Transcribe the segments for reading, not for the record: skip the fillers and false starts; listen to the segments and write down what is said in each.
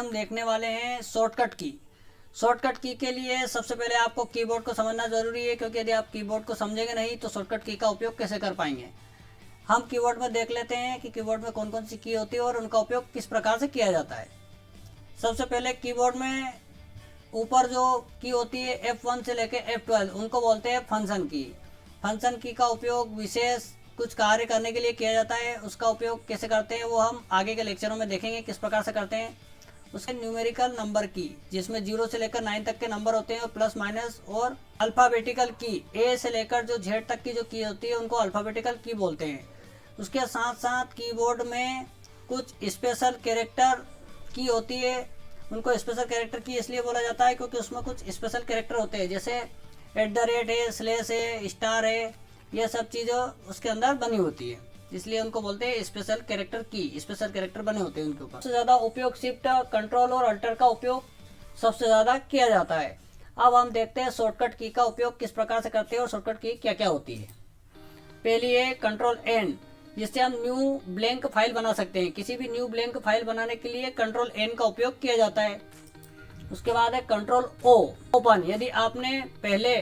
हम देखने वाले हैं शॉर्टकट की। शॉर्टकट की के लिए सबसे पहले आपको कीबोर्ड को समझना ज़रूरी है, क्योंकि यदि आप कीबोर्ड को समझेंगे नहीं तो शॉर्टकट की का उपयोग कैसे कर पाएंगे। हम कीबोर्ड में देख लेते हैं कि कीबोर्ड में कौन कौन सी की होती है और उनका उपयोग किस प्रकार से किया जाता है। सबसे पहले कीबोर्ड में ऊपर जो की होती है F1 से लेकर F12, उनको बोलते हैं फंक्शन की। फंक्शन की का उपयोग विशेष कुछ कार्य करने के लिए किया जाता है। उसका उपयोग कैसे करते हैं वो हम आगे के लेक्चरों में देखेंगे किस प्रकार से करते हैं। उसके न्यूमेरिकल नंबर की, जिसमें 0 से लेकर 9 तक के नंबर होते हैं, और प्लस माइनस, और अल्फ़ाबेटिकल की A से लेकर जो Z तक की जो की होती है उनको अल्फ़ाबेटिकल की बोलते हैं। उसके साथ साथ कीबोर्ड में कुछ स्पेशल कैरेक्टर की होती है। उनको स्पेशल कैरेक्टर की इसलिए बोला जाता है क्योंकि उसमें कुछ स्पेशल कैरेक्टर होते हैं, जैसे @ है, स्लैश है, स्टार है, यह सब चीज़ें उसके अंदर बनी होती है, इसलिए उनको बोलते हैं स्पेशल कैरेक्टर की। स्पेशल कैरेक्टर बने होते हैं उनके ऊपर। सबसे ज़्यादा उपयोग शिफ्ट, कंट्रोल और अल्टर का उपयोग सबसे ज़्यादा किया जाता है। अब हम देखते हैं शॉर्टकट की का उपयोग किस प्रकार से करते हैं और शॉर्टकट की क्या क्या होती है। पहली है Ctrl+N, जिससे हम न्यू ब्लैंक फाइल बना सकते हैं। किसी भी न्यू ब्लैंक फाइल बनाने के लिए Ctrl+N का उपयोग किया जाता है। उसके बाद है Ctrl+O, ओपन। यदि आपने पहले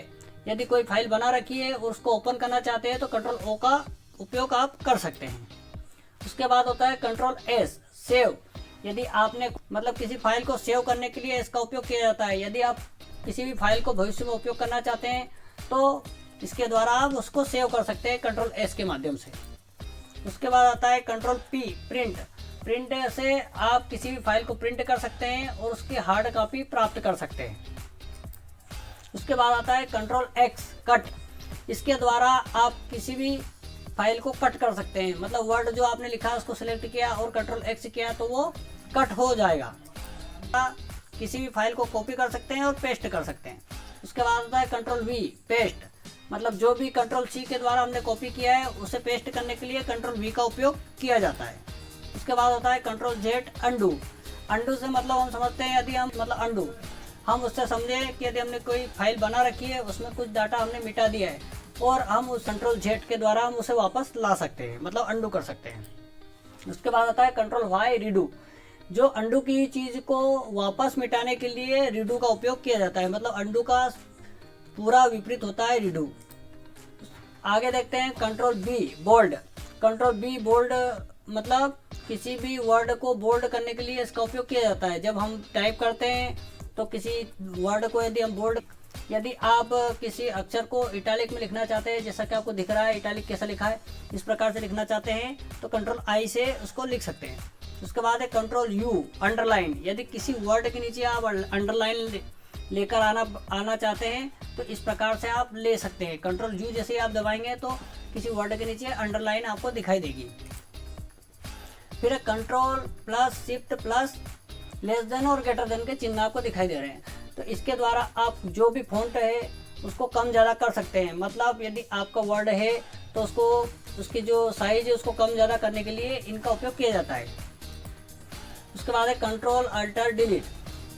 यदि कोई फाइल बना रखी है और उसको ओपन करना चाहते हैं तो Ctrl+O का उपयोग आप कर सकते हैं। उसके बाद होता है Ctrl+S, सेव। यदि आपने मतलब किसी फाइल को सेव करने के लिए इसका उपयोग किया जाता है। यदि आप किसी भी फाइल को भविष्य में उपयोग करना चाहते हैं तो इसके द्वारा आप उसको सेव कर सकते हैं Ctrl+S के माध्यम से। उसके बाद आता है Ctrl+P, प्रिंट। प्रिंट से आप किसी भी फाइल को प्रिंट कर सकते हैं और उसकी हार्ड कॉपी प्राप्त कर सकते हैं। उसके बाद आता है Ctrl+X, कट। इसके द्वारा आप किसी भी फाइल को कट कर सकते हैं। मतलब वर्ड जो आपने लिखा है उसको सिलेक्ट किया और Ctrl+X किया तो वो कट हो जाएगा। किसी भी फाइल को कॉपी कर सकते हैं और पेस्ट कर सकते हैं। उसके बाद आता है Ctrl+V, पेस्ट। मतलब जो भी Ctrl+C के द्वारा हमने कॉपी किया है उसे पेस्ट करने के लिए Ctrl+V का उपयोग किया जाता है। उसके बाद होता है Ctrl+Z, अंडू। अंडू से मतलब हम समझते हैं यदि हम मतलब अंडू हम उससे समझे कि यदि हमने कोई फाइल बना रखी है, उसमें कुछ डाटा हमने मिटा दिया है और हम उस Ctrl+Z के द्वारा हम उसे वापस ला सकते हैं, मतलब अंडू कर सकते हैं। उसके बाद आता है Ctrl+Y, रीडू। जो अंडू की चीज़ को वापस मिटाने के लिए रीडू का उपयोग किया जाता है। मतलब अंडू का पूरा विपरीत होता है रीडू। आगे देखते हैं Ctrl+B, बोल्ड। Ctrl+B, बोल्ड मतलब किसी भी वर्ड को बोल्ड करने के लिए इसका उपयोग किया जाता है। जब हम टाइप करते हैं तो किसी वर्ड को यदि हम बोल्ड, यदि आप किसी अक्षर को इटैलिक में लिखना चाहते हैं, जैसा कि आपको दिख रहा है इटैलिक कैसा लिखा है, इस प्रकार से लिखना चाहते हैं तो Ctrl+I से उसको लिख सकते हैं। उसके बाद है Ctrl+U, अंडरलाइन। यदि किसी वर्ड के नीचे आप अंडरलाइन लेकर आना चाहते हैं तो इस प्रकार से आप ले सकते हैं। Ctrl+U जैसे आप दबाएंगे तो किसी वर्ड के नीचे अंडरलाइन आपको दिखाई देगी। फिर Ctrl+Shift+ लेस देन और ग्रेटर देन के चिन्ह आपको दिखाई दे रहे हैं। तो इसके द्वारा आप जो भी फॉन्ट है उसको कम ज़्यादा कर सकते हैं। मतलब यदि आपका वर्ड है तो उसको उसकी जो साइज है उसको कम ज़्यादा करने के लिए इनका उपयोग किया जाता है। उसके बाद है Ctrl+Alt+Delete,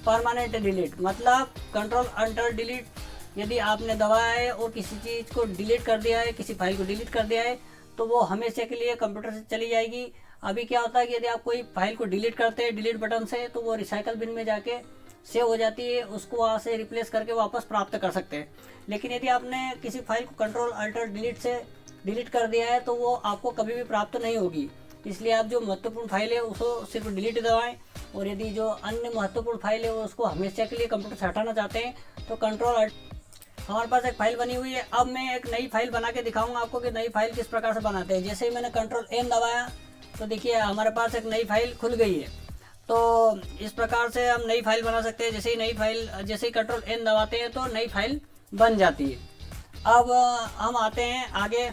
परमानेंट डिलीट। मतलब Ctrl+Alt+Delete यदि आपने दबाया है और किसी चीज़ को डिलीट कर दिया है, किसी फाइल को डिलीट कर दिया है तो वो हमेशा के लिए कंप्यूटर से चली जाएगी। अभी क्या होता है कि यदि आप कोई फाइल को डिलीट करते हैं डिलीट बटन से तो वो रिसाइकल बिन में जाके सेव हो जाती है, उसको वहाँ से रिप्लेस करके वापस प्राप्त कर सकते हैं। लेकिन यदि आपने किसी फाइल को Ctrl+Alt+Delete से डिलीट कर दिया है तो वो आपको कभी भी प्राप्त नहीं होगी। इसलिए आप जो महत्वपूर्ण फाइल है उसको सिर्फ डिलीट दबाएं, और यदि जो अन्य महत्वपूर्ण फाइल है वो उसको हमेशा के लिए कंप्यूटर से हटाना चाहते हैं तो Ctrl+Alt। हमारे पास एक फाइल बनी हुई है। अब मैं एक नई फाइल बना के दिखाऊंगा आपको कि नई फाइल किस प्रकार से बनाते हैं। जैसे ही मैंने Ctrl+N दबाया तो देखिए हमारे पास एक नई फाइल खुल गई है। तो इस प्रकार से हम नई फाइल बना सकते हैं। जैसे ही Ctrl+N दबाते हैं तो नई फाइल बन जाती है। अब हम आते हैं आगे।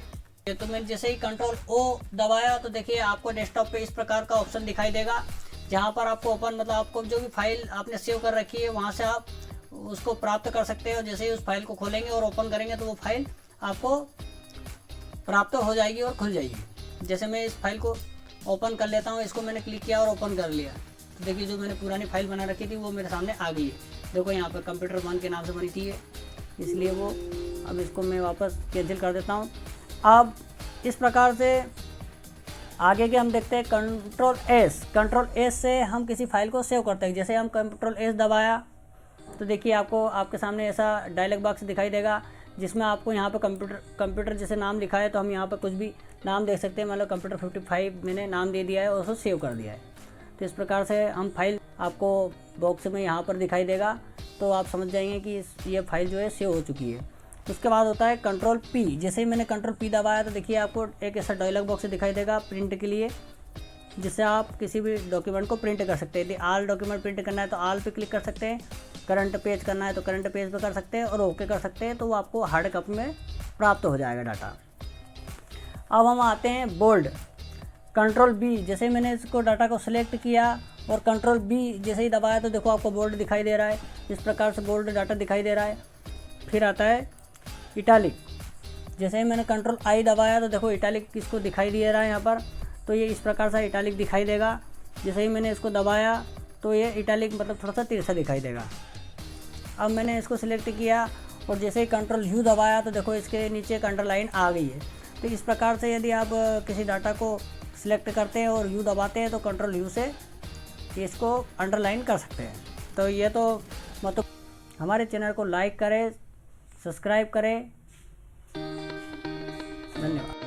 तो मैं जैसे ही Ctrl+O दबाया तो देखिए आपको डेस्कटॉप पे इस प्रकार का ऑप्शन दिखाई देगा, जहाँ पर आपको ओपन मतलब आपको जो भी फाइल आपने सेव कर रखी है वहाँ से आप उसको प्राप्त कर सकते हैं। और जैसे ही उस फाइल को खोलेंगे और ओपन करेंगे तो वो फाइल आपको प्राप्त हो जाएगी और खुल जाएगी। जैसे मैं इस फाइल को ओपन कर लेता हूँ, इसको मैंने क्लिक किया और ओपन कर लिया तो देखिए जो मैंने पुरानी फाइल बना रखी थी वो मेरे सामने आ गई है। देखो यहाँ पर Computer1 के नाम से बनी थी ये, इसलिए वो अब इसको मैं वापस कैंसिल कर देता हूँ। अब इस प्रकार से आगे के हम देखते हैं कंट्रोल एस से हम किसी फाइल को सेव करते हैं। जैसे हम कंट्रोल एस दबाया तो देखिए आपको आपके सामने ऐसा डायलॉग बॉक्स दिखाई देगा, जिसमें आपको यहाँ पे कंप्यूटर जैसे नाम लिखा है तो हम यहाँ पर कुछ भी नाम देख सकते हैं। मतलब कंप्यूटर 55 मैंने नाम दे दिया है और उसको सेव कर दिया है। तो इस प्रकार से हम फाइल आपको बॉक्स में यहाँ पर दिखाई देगा, तो आप समझ जाएंगे कि ये फाइल जो है सेव हो चुकी है। उसके बाद होता है कंट्रोल पी। जैसे ही मैंने कंट्रोल पी दबाया तो देखिए आपको एक ऐसा डायलॉग बॉक्स दिखाई देगा प्रिंट के लिए, जिससे आप किसी भी डॉक्यूमेंट को प्रिंट कर सकते हैं। यदि ऑल डॉक्यूमेंट प्रिंट करना है तो ऑल पे क्लिक कर सकते हैं, करंट पेज करना है तो करंट पेज पे कर सकते हैं और ओके कर सकते हैं, तो वो आपको हार्ड कॉपी में प्राप्त हो जाएगा डाटा। अब हम आते हैं बोल्ड। कंट्रोल बी, जैसे मैंने इसको डाटा को सिलेक्ट किया और कंट्रोल बी जैसे ही दबाया तो देखो आपको बोल्ड दिखाई दे रहा है। इस प्रकार से बोल्ड डाटा दिखाई दे रहा है। फिर आता है इटैलिक। जैसे ही मैंने कंट्रोल आई दबाया तो देखो इटैलिक इसको दिखाई दे रहा है यहाँ पर, तो ये इस प्रकार से इटैलिक दिखाई देगा। जैसे ही मैंने इसको दबाया तो ये इटैलिक मतलब थोड़ा सा तिरछा दिखाई देगा। अब मैंने इसको सिलेक्ट किया और जैसे ही कंट्रोल यू दबाया तो देखो इसके नीचे एक अंडरलाइन आ गई है। तो इस प्रकार से यदि आप किसी डाटा को सिलेक्ट करते हैं और यू दबाते हैं तो कंट्रोल यू से इसको अंडरलाइन कर सकते हैं। तो ये तो मतलब हमारे चैनल को लाइक करें, सब्सक्राइब करें। धन्यवाद।